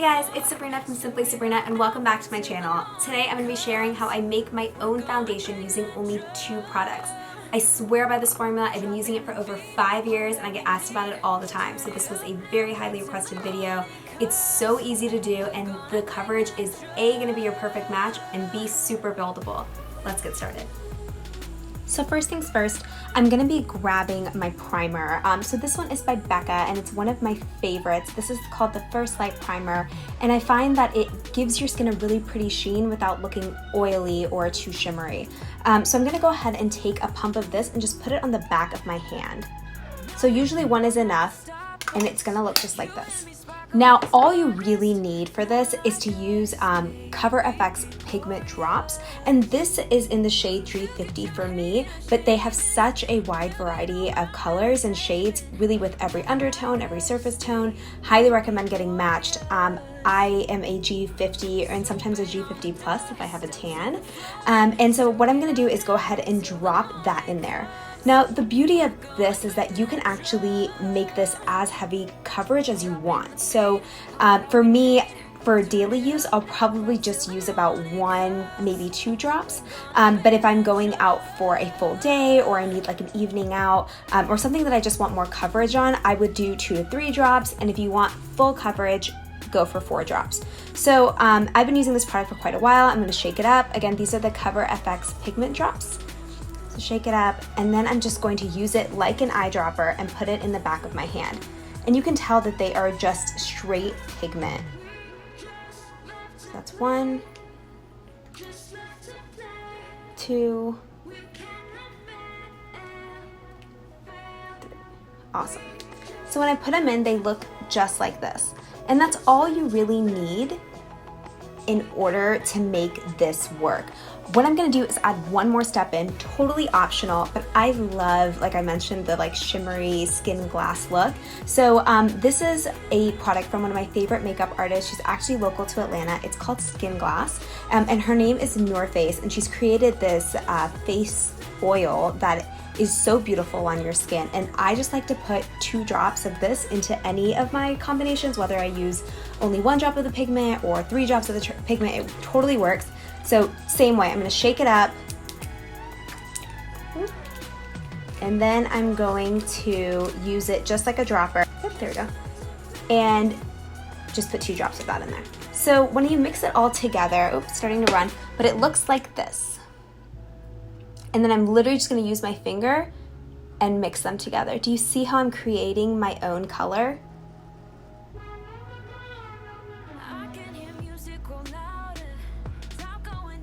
guys, it's Sabrina from Simply Sabrina and welcome back to my channel. Today I'm going to be sharing how I make my own foundation using only 2 products. I swear by this formula. I've been using it for over 5 years and I get asked about it all the time. So this was a very highly requested video. It's so easy to do and the coverage is A, going to be your perfect match, and B, super buildable. Let's get started. So first things first, I'm going to be grabbing my primer. So this one is by Becca and it's one of my favorites. This is called the First Light Primer and I find that it gives your skin a really pretty sheen without looking oily or too shimmery. So I'm going to go ahead and take a pump of this and just put it on the back of my hand. So usually one is enough and it's going to look just like this. Now, all you really need for this is to use Cover FX pigment drops, and this is in the shade 350 for me, but they have such a wide variety of colors and shades, really with every undertone, every surface tone. Highly recommend getting matched. I am a G50 and sometimes a G50 plus if I have a tan. And so what I'm gonna do is go ahead and drop that in there. Now, the beauty of this is that you can actually make this as heavy coverage as you want. So for me, for daily use, I'll probably just use about 1, maybe 2 drops. But if I'm going out for a full day or I need like an evening out or something that I just want more coverage on, I would do 2 to 3 drops. And if you want full coverage, go for 4 drops. So I've been using this product for quite a while. I'm gonna shake it up. Again, these are the Cover FX pigment drops. So shake it up, and then I'm just going to use it like an eyedropper and put it in the back of my hand. And you can tell that they are just straight pigment. So that's 1, 2, 3. Awesome. So when I put them in, they look just like this. And that's all you really need in order to make this work. What I'm gonna do is add one more step in, totally optional, but I love, like I mentioned, the like shimmery skin glass look. So this is a product from one of my favorite makeup artists. She's actually local to Atlanta. It's called Skin Glass, and her name is Norface, and she's created this face oil that is so beautiful on your skin. And I just like to put 2 drops of this into any of my combinations, whether I use only 1 drop of the pigment or 3 drops of the pigment, it totally works. So same way, I'm gonna shake it up. And then I'm going to use it just like a dropper. Oh, there we go. And just put 2 drops of that in there. So when you mix it all together, oops, starting to run, but it looks like this. And then I'm literally just gonna use my finger and mix them together. Do you see how I'm creating my own color?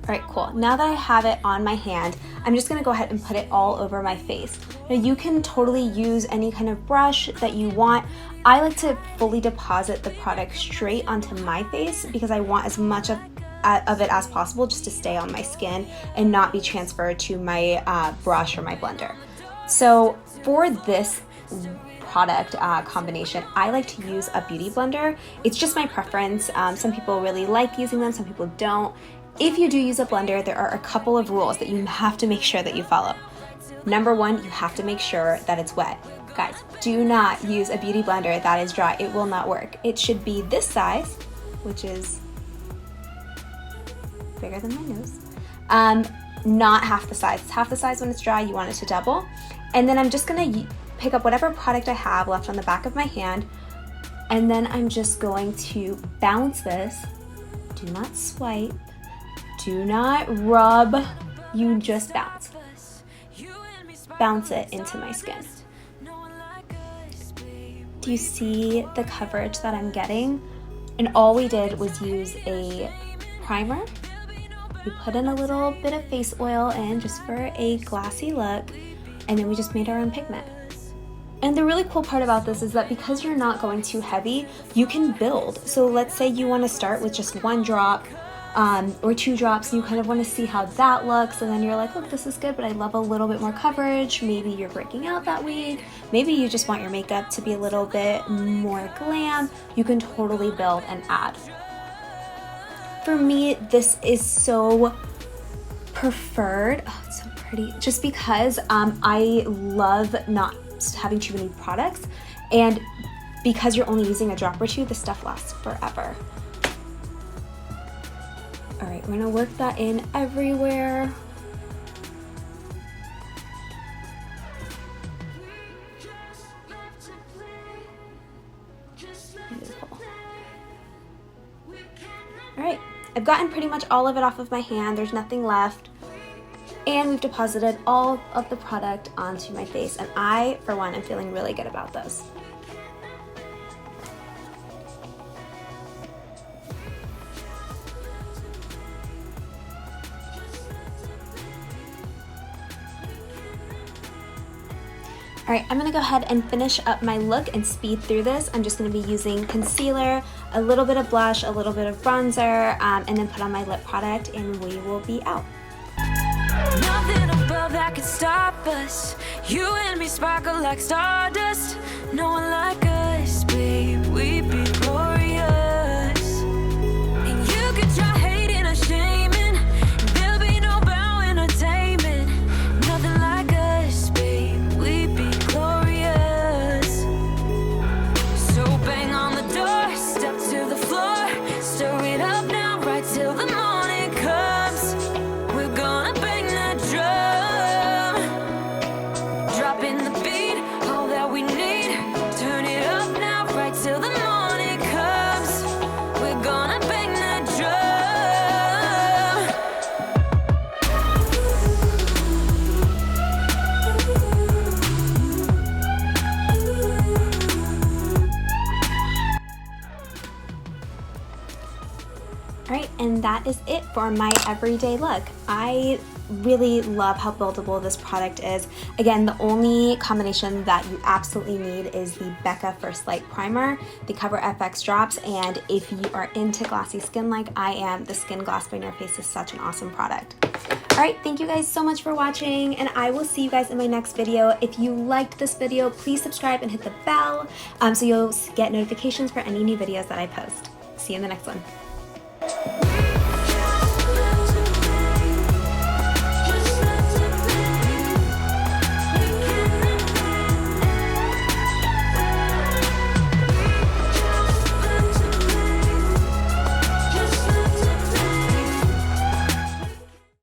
All right, cool. Now that I have it on my hand, I'm just gonna go ahead and put it all over my face. Now you can totally use any kind of brush that you want. I like to fully deposit the product straight onto my face because I want as much of it as possible just to stay on my skin and not be transferred to my brush or my blender. So for this product combination, I like to use a beauty blender. It's just my preference. Some people really like using them, some people don't. If you do use a blender, there are a couple of rules that you have to make sure that you follow. Number 1, you have to make sure that it's wet. Guys, do not use a beauty blender that is dry. It will not work. It should be this size, which is bigger than my nose. Not half the size. It's half the size when it's dry. You want it to double. And then I'm just gonna pick up whatever product I have left on the back of my hand, and then I'm just going to bounce this. Do not swipe. Do not rub. You just bounce. Bounce it into my skin. Do you see the coverage that I'm getting? And all we did was use a primer. We put in a little bit of face oil in just for a glassy look, and then we just made our own pigment. And the really cool part about this is that because you're not going too heavy, you can build. So let's say you want to start with just 1 drop or 2 drops, and you kind of want to see how that looks, and then you're like, look, this is good, but I love a little bit more coverage. Maybe you're breaking out that week. Maybe you just want your makeup to be a little bit more glam. You can totally build and add. For me, this is so preferred. Oh, it's so pretty. Just because I love not having too many products, and because you're only using a drop or two, the stuff lasts forever. All right, we're gonna work that in everywhere. Beautiful. All right, I've gotten pretty much all of it off of my hand. There's nothing left. And we've deposited all of the product onto my face. And I, for one, am feeling really good about this. All right, I'm gonna go ahead and finish up my look and speed through this. I'm just gonna be using concealer, a little bit of blush, a little bit of bronzer, and then put on my lip product, and we will be out. Nothing above that could stop us. You and me sparkle like stardust. No one like us, babe. We'd be glorious. And you could try hating or shaming. There'll be no bowing or taming. Nothing like us, babe. We'd be glorious. So bang on the door, step to the floor, stir it up now, right till the morning comes. We're gonna bang that drum, dropping the beat, all that we need. Turn it up now, right till the morning comes. We're gonna bang that All right, and that is it for my everyday look. I really love how buildable this product is. Again, the only combination that you absolutely need is the Becca First Light Primer, the Cover FX drops, and if you are into glassy skin like I am, the Skin Gloss by North Face is such an awesome product. All right, thank you guys so much for watching, and I will see you guys in my next video. If you liked this video, please subscribe and hit the bell so you'll get notifications for any new videos that I post. See you in the next one.